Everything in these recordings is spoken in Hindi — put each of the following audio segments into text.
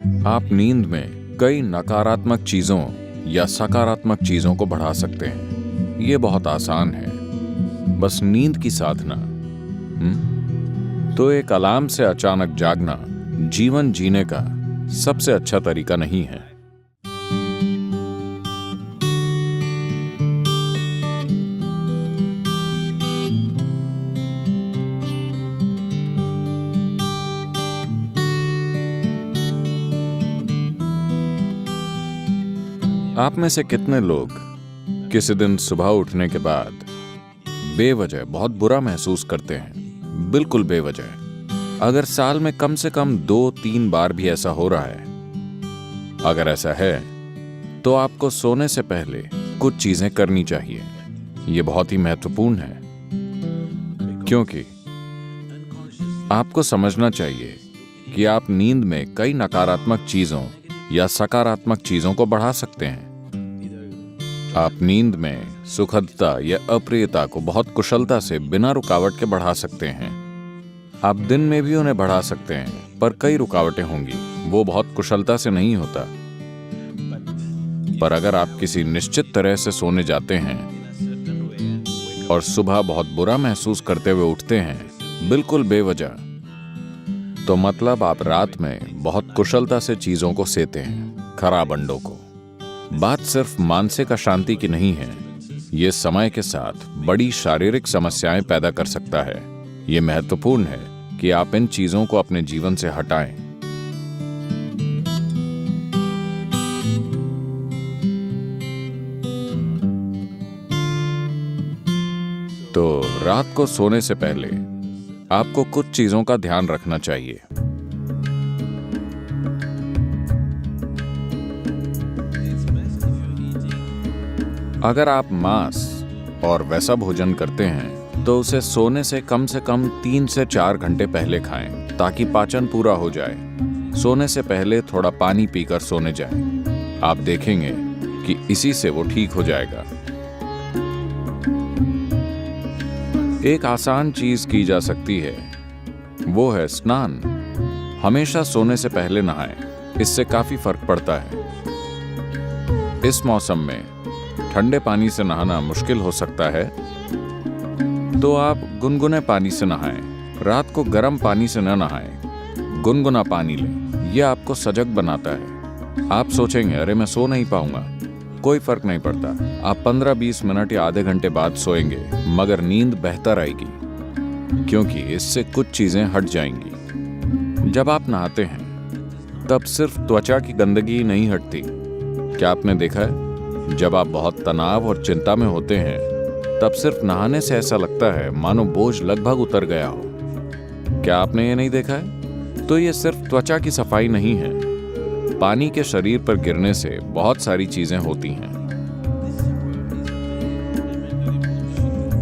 आप नींद में कई नकारात्मक चीजों या सकारात्मक चीजों को बढ़ा सकते हैं। ये बहुत आसान है, बस नींद की साधना। तो एक अलार्म से अचानक जागना जीवन जीने का सबसे अच्छा तरीका नहीं है। आप में से कितने लोग किसी दिन सुबह उठने के बाद बेवजह बहुत बुरा महसूस करते हैं? बिल्कुल बेवजह। अगर साल में कम से कम 2-3 बार भी ऐसा हो रहा है, अगर ऐसा है तो आपको सोने से पहले कुछ चीजें करनी चाहिए। ये बहुत ही महत्वपूर्ण है, क्योंकि आपको समझना चाहिए कि आप नींद में कई नकारात्मक चीजों या सकारात्मक चीजों को बढ़ा सकते हैं। आप नींद में सुखदता या अप्रियता को बहुत कुशलता से बिना रुकावट के बढ़ा सकते हैं। आप दिन में भी उन्हें बढ़ा सकते हैं, पर कई रुकावटें होंगी, वो बहुत कुशलता से नहीं होता। पर अगर आप किसी निश्चित तरह से सोने जाते हैं और सुबह बहुत बुरा महसूस करते हुए उठते हैं, बिल्कुल बेवजह, तो मतलब आप रात में बहुत कुशलता से चीजों को सेते हैं, खराब अंडों को। बात सिर्फ मानसिक अशांति की नहीं है, ये समय के साथ बड़ी शारीरिक समस्याएं पैदा कर सकता है। ये महत्वपूर्ण है कि आप इन चीजों को अपने जीवन से हटाएं। तो रात को सोने से पहले आपको कुछ चीजों का ध्यान रखना चाहिए। अगर आप मांस और वैसा भोजन करते हैं तो उसे सोने से कम 3 से 4 घंटे पहले खाएं, ताकि पाचन पूरा हो जाए। सोने से पहले थोड़ा पानी पीकर सोने जाएं। आप देखेंगे कि इसी से वो ठीक हो जाएगा। एक आसान चीज की जा सकती है, वो है स्नान। हमेशा सोने से पहले नहाएं, इससे काफी फर्क पड़ता है। इस मौसम में ठंडे पानी से नहाना मुश्किल हो सकता है, तो आप गुनगुने पानी से नहाएं। रात को गर्म पानी से न नहाएं, गुनगुना पानी लें। यह आपको सजग बनाता है। आप सोचेंगे, अरे मैं सो नहीं पाऊंगा। कोई फर्क नहीं पड़ता। आप 15-20 मिनट या आधे घंटे बाद सोएंगे, मगर नींद बेहतर आएगी, क्योंकि इससे कुछ चीजें हट जाएंगी। जब आप नहाते हैं तब सिर्फ त्वचा की गंदगी नहीं हटती। क्या आपने देखा है, जब आप बहुत तनाव और चिंता में होते हैं तब सिर्फ नहाने से ऐसा लगता है मानो बोझ लगभग उतर गया हो। क्या आपने ये नहीं देखा है? तो ये सिर्फ त्वचा की सफाई नहीं है, पानी के शरीर पर गिरने से बहुत सारी चीजें होती हैं।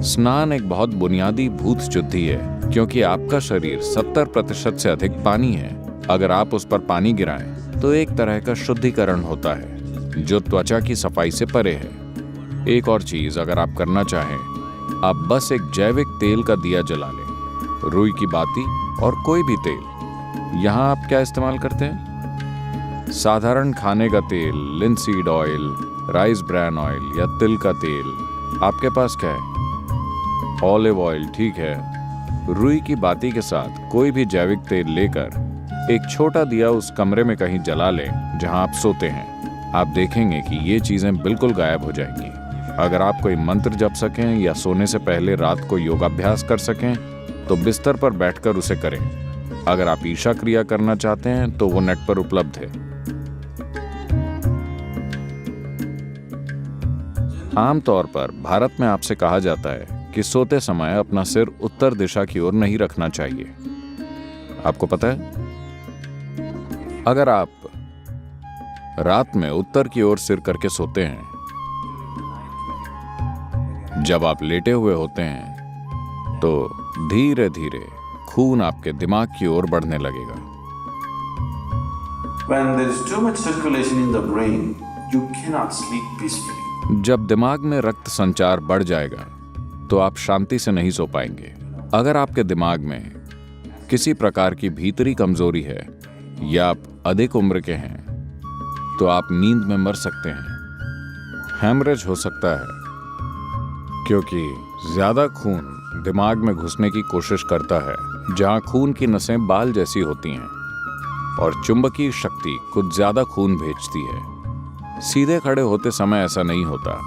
स्नान एक बहुत बुनियादी भूत शुद्धि है, क्योंकि आपका शरीर 70% से अधिक पानी है। अगर आप उस पर पानी गिराएं तो एक तरह का शुद्धिकरण होता है, जो त्वचा की सफाई से परे है। एक और चीज अगर आप करना चाहें, आप बस एक जैविक तेल का दिया जला लें, रुई की बाती और कोई भी तेल। यहाँ आप क्या इस्तेमाल करते हैं? साधारण खाने का तेल, linseed oil, rice bran oil या तिल का तेल। आपके पास क्या है? ऑलिव ऑयल, ठीक है। रुई की बाती के साथ कोई भी जैविक तेल लेकर एक छोटा दिया उस कमरे में कहीं जला लें जहां आप सोते हैं। आप देखेंगे कि ये चीजें बिल्कुल गायब हो जाएंगी। अगर आप कोई मंत्र जप सकें या सोने से पहले रात को योगाभ्यास कर सकें, तो बिस्तर पर बैठकर उसे करें। अगर आप ईशा क्रिया करना चाहते हैं तो वो नेट पर उपलब्ध है। आमतौर पर भारत में आपसे कहा जाता है कि सोते समय अपना सिर उत्तर दिशा की ओर नहीं रखना चाहिए। आपको पता है, अगर आप रात में उत्तर की ओर सिर करके सोते हैं, जब आप लेटे हुए होते हैं तो धीरे धीरे खून आपके दिमाग की ओर बढ़ने लगेगा। When there is too much circulation in the brain, you cannot sleep peacefully. जब दिमाग में रक्त संचार बढ़ जाएगा तो आप शांति से नहीं सो पाएंगे। अगर आपके दिमाग में किसी प्रकार की भीतरी कमजोरी है या आप अधिक उम्र के हैं तो आप नींद में मर सकते हैं। हेमरेज हो सकता है क्योंकि ज्यादा खून दिमाग में घुसने की कोशिश करता है, जहां खून की नसें बाल जैसी होती हैं और चुंबकीय शक्ति कुछ ज्यादा खून भेजती है। सीधे खड़े होते समय ऐसा नहीं होता।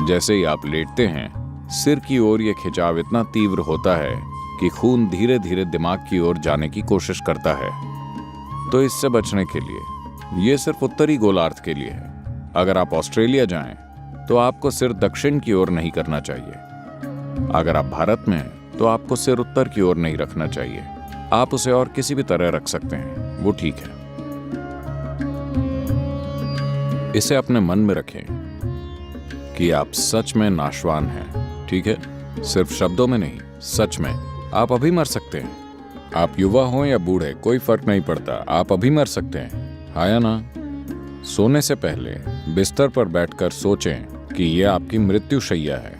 जैसे ही आप लेटते हैं, सिर की ओर यह खिंचाव इतना तीव्र होता है कि खून धीरे धीरे दिमाग की ओर जाने की कोशिश करता है। तो इससे बचने के लिए, यह सिर्फ उत्तरी गोलार्ध के लिए है। अगर आप ऑस्ट्रेलिया जाएं तो आपको सिर दक्षिण की ओर नहीं करना चाहिए। अगर आप भारत में हैं तो आपको सिर उत्तर की ओर नहीं रखना चाहिए। आप उसे और किसी भी तरह रख सकते हैं, वो ठीक है। इसे अपने मन में रखें कि आप सच में नाशवान हैं, ठीक है? सिर्फ शब्दों में नहीं, सच में। आप अभी मर सकते हैं। आप युवा हो या बूढ़े, कोई फर्क नहीं पड़ता, आप अभी मर सकते हैं, हाँ या ना? सोने से पहले बिस्तर पर बैठकर सोचें कि यह आपकी मृत्युशैया है।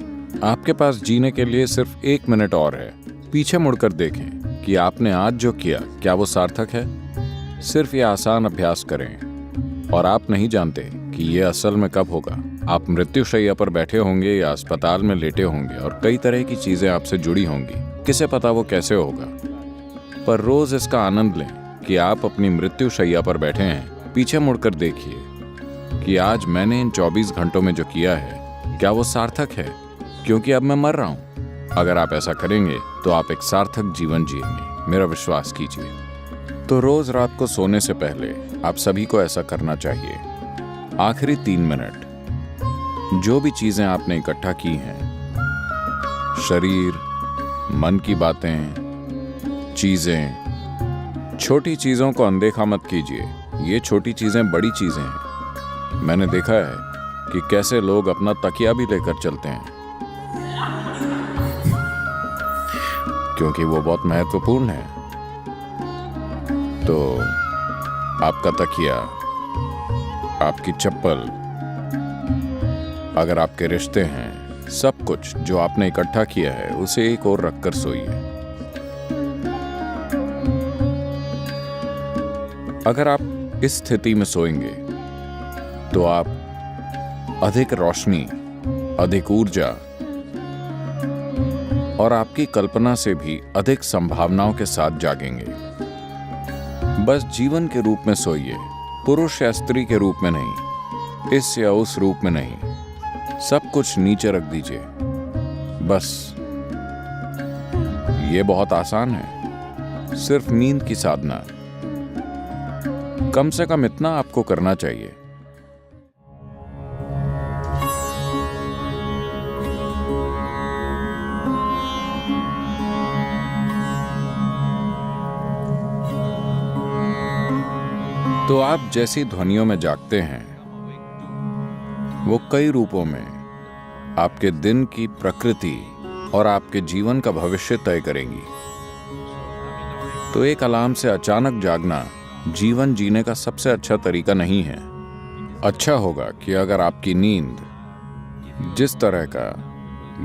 आपके पास जीने के लिए सिर्फ 1 मिनट और है। पीछे मुड़कर देखें कि आपने आज जो किया, क्या वो सार्थक है? सिर्फ ये आसान अभ्यास करें और आप नहीं जानते कि ये असल में कब होगा। आप मृत्युशैया पर बैठे होंगे या अस्पताल में लेटे होंगे और कई तरह की चीजें आपसे जुड़ी होंगी। किसे पता वो कैसे होगा? पर रोज इसका आनंद लें कि आप अपनी मृत्युशैया पर बैठे हैं। पीछे मुड़कर देखिए कि आज मैंने इन 24 घंटों में जो किया है, क्या वो सार्थक है? क्योंकि अब मैं मर रहा हूं। अगर आप ऐसा करेंगे तो आप एक सार्थक जीवन जिएंगे, मेरा विश्वास कीजिए। तो रोज रात को सोने से पहले आप सभी को ऐसा करना चाहिए। आखिरी 3 मिनट, जो भी चीजें आपने इकट्ठा की हैं, शरीर, मन की बातें, चीजें, छोटी चीजों को अनदेखा मत कीजिए। ये छोटी चीजें बड़ी चीजें हैं। मैंने देखा है कि कैसे लोग अपना तकिया भी लेकर चलते हैं क्योंकि वो बहुत महत्वपूर्ण है। तो आपका तकिया, आपकी चप्पल, अगर आपके रिश्ते हैं, सब कुछ जो आपने इकट्ठा किया है, उसे एक ओर रखकर सोइए। अगर आप इस स्थिति में सोएंगे तो आप अधिक रोशनी, अधिक ऊर्जा और आपकी कल्पना से भी अधिक संभावनाओं के साथ जागेंगे। बस जीवन के रूप में सोइए, पुरुष या स्त्री के रूप में नहीं, इस या उस रूप में नहीं। सब कुछ नीचे रख दीजिए। बस ये बहुत आसान है, सिर्फ नींद की साधना। कम से कम इतना आपको करना चाहिए। तो आप जैसी ध्वनियों में जागते हैं, वो कई रूपों में आपके दिन की प्रकृति और आपके जीवन का भविष्य तय करेंगी। तो एक अलार्म से अचानक जागना जीवन जीने का सबसे अच्छा तरीका नहीं है। अच्छा होगा कि अगर आपकी नींद, जिस तरह का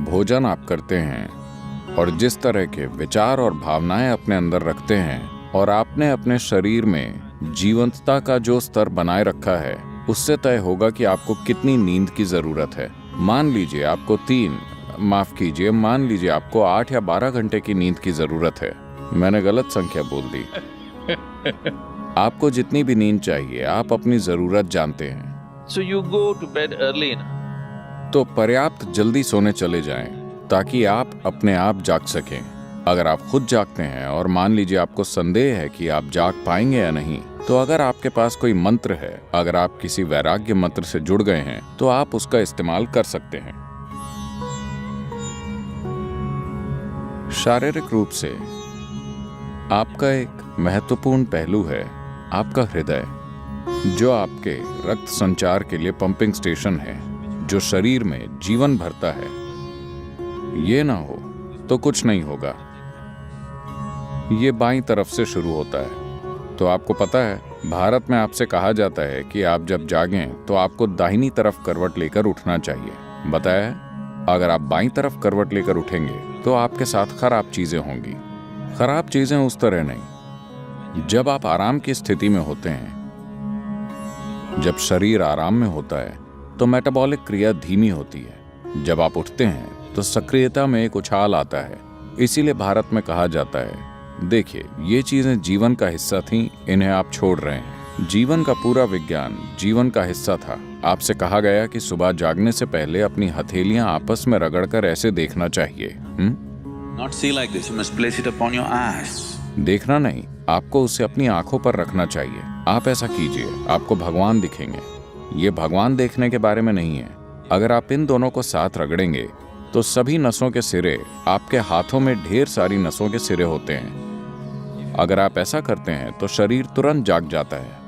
भोजन आप करते हैं और जिस तरह के विचार और भावनाएं अपने अंदर रखते हैं, और आपने अपने शरीर में जीवंतता का जो स्तर बनाए रखा है, उससे तय होगा कि आपको कितनी नींद की जरूरत है। मान लीजिए आपको 8 या 12 घंटे की नींद की जरूरत है। मैंने गलत संख्या बोल दी। आपको जितनी भी नींद चाहिए, आप अपनी जरूरत जानते हैं। So you go to bed early now. तो पर्याप्त जल्दी सोने चले जाएं ताकि आप अपने आप जाग सकें। अगर आप खुद जागते हैं और मान लीजिए आपको संदेह है कि आप जाग पाएंगे या नहीं, तो अगर आपके पास कोई मंत्र है, अगर आप किसी वैराग्य मंत्र से जुड़ गए हैं, तो आप उसका इस्तेमाल कर सकते हैं। शारीरिक रूप से आपका एक महत्वपूर्ण पहलू है आपका हृदय, जो आपके रक्त संचार के लिए पंपिंग स्टेशन है, जो शरीर में जीवन भरता है। ये ना हो तो कुछ नहीं होगा। ये बाईं तरफ से शुरू होता है। तो आपको पता है, भारत में आपसे कहा जाता है कि आप जब जागें तो आपको दाहिनी तरफ करवट लेकर उठना चाहिए। बताया है, अगर आप बाईं तरफ करवट लेकर उठेंगे तो आपके साथ खराब चीजें होंगी। खराब चीजें उस तरह नहीं, जब आप आराम की स्थिति में होते हैं, जब शरीर आराम में होता है, तो मेटाबॉलिक क्रिया धीमी होती है। जब आप उठते हैं तो सक्रियता में एक उछाल आता है। इसीलिए भारत में कहा जाता है, देखिए ये चीजें जीवन का हिस्सा थीं, इन्हें आप छोड़ रहे हैं। जीवन का पूरा विज्ञान जीवन का हिस्सा था। आपसे कहा गया कि सुबह जागने से पहले अपनी हथेलियां आपस में रगड़कर ऐसे देखना चाहिए। Not see like this. You must place it upon your eyes. देखना नहीं, आपको उसे अपनी आंखों पर रखना चाहिए। आप ऐसा कीजिए, आपको भगवान दिखेंगे। ये भगवान देखने के बारे में नहीं है। अगर आप इन दोनों को साथ रगड़ेंगे तो सभी नसों के सिरे, आपके हाथों में ढेर सारी नसों के सिरे होते हैं। अगर आप ऐसा करते हैं तो शरीर तुरंत जाग जाता है।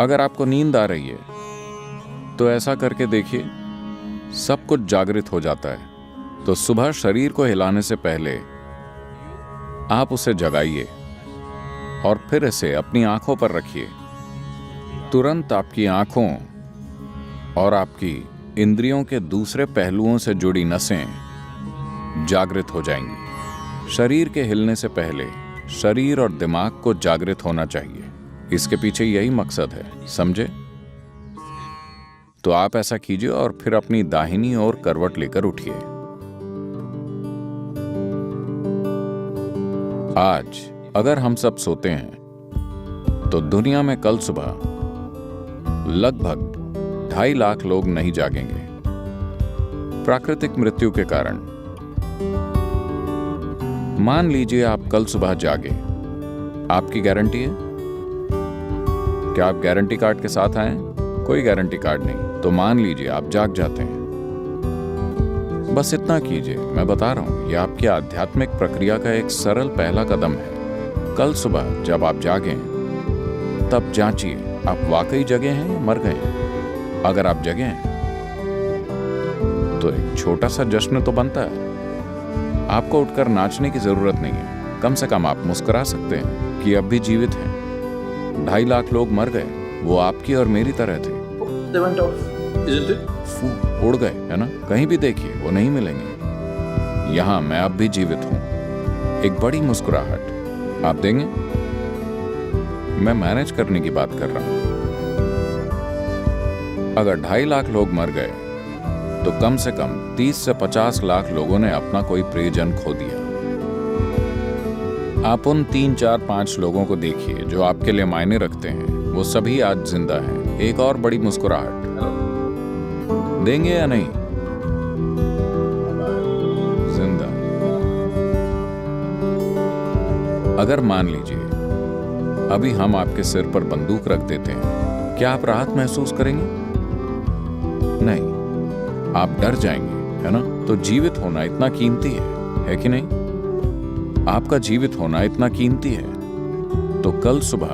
अगर आपको नींद आ रही है तो ऐसा करके देखिए, सब कुछ जागृत हो जाता है। तो सुबह शरीर को हिलाने से पहले आप उसे जगाइए और फिर इसे अपनी आंखों पर रखिए। तुरंत आपकी आंखों और आपकी इंद्रियों के दूसरे पहलुओं से जुड़ी नसें जागृत हो जाएंगी। शरीर के हिलने से पहले शरीर और दिमाग को जागृत होना चाहिए। इसके पीछे यही मकसद है, समझे? तो आप ऐसा कीजिए और फिर अपनी दाहिनी ओर करवट लेकर उठिए। आज अगर हम सब सोते हैं तो दुनिया में कल सुबह लगभग 2.5 लाख लोग नहीं जागेंगे प्राकृतिक मृत्यु के कारण। मान लीजिए आप कल सुबह जागे, आपकी गारंटी है? क्या आप गारंटी कार्ड के साथ आए? कोई गारंटी कार्ड नहीं। तो मान लीजिए आप जाग जाते हैं। बस इतना कीजिए, मैं बता रहा हूं, यह आपकी आध्यात्मिक प्रक्रिया का एक सरल पहला कदम है। कल सुबह जब आप जागें तब जांचिए आप वाकई जगे हैं या मर गए। अगर आप जगे हैं तो एक छोटा सा जश्न तो बनता है। आपको उठकर नाचने की जरूरत नहीं है, कम से कम आप मुस्कुरा सकते हैं कि अब भी जीवित हैं। 2.5 लाख लोग मर गए, वो आपकी और मेरी तरह थे। They went off, isn't it? उड़ गए, है ना? कहीं भी देखिए वो नहीं मिलेंगे। यहां मैं अब भी जीवित हूं। एक बड़ी मुस्कुराहट आप देंगे? मैं मैनेज करने की बात कर रहा हूं। अगर 2.5 लाख लोग मर गए तो कम से कम 30 से 50 लाख लोगों ने अपना कोई प्रियजन खो दिया। आप उन 3, 4, 5 लोगों को देखिए जो आपके लिए मायने रखते हैं, वो सभी आज जिंदा हैं। एक और बड़ी मुस्कुराहट देंगे या नहीं? जिंदा। अगर मान लीजिए अभी हम आपके सिर पर बंदूक रख देते हैं, क्या आप राहत महसूस करेंगे? नहीं, आप डर जाएंगे, है ना? तो जीवित होना इतना कीमती है कि नहीं? आपका जीवित होना इतना कीमती है। तो कल सुबह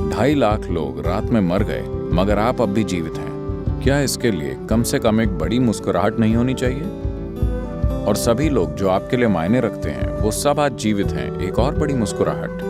2.5 लाख लोग रात में मर गए, मगर आप अब भी जीवित हैं। क्या इसके लिए कम से कम एक बड़ी मुस्कुराहट नहीं होनी चाहिए? और सभी लोग जो आपके लिए मायने रखते हैं, वो सब आज जीवित हैं। एक और बड़ी मुस्कुराहट।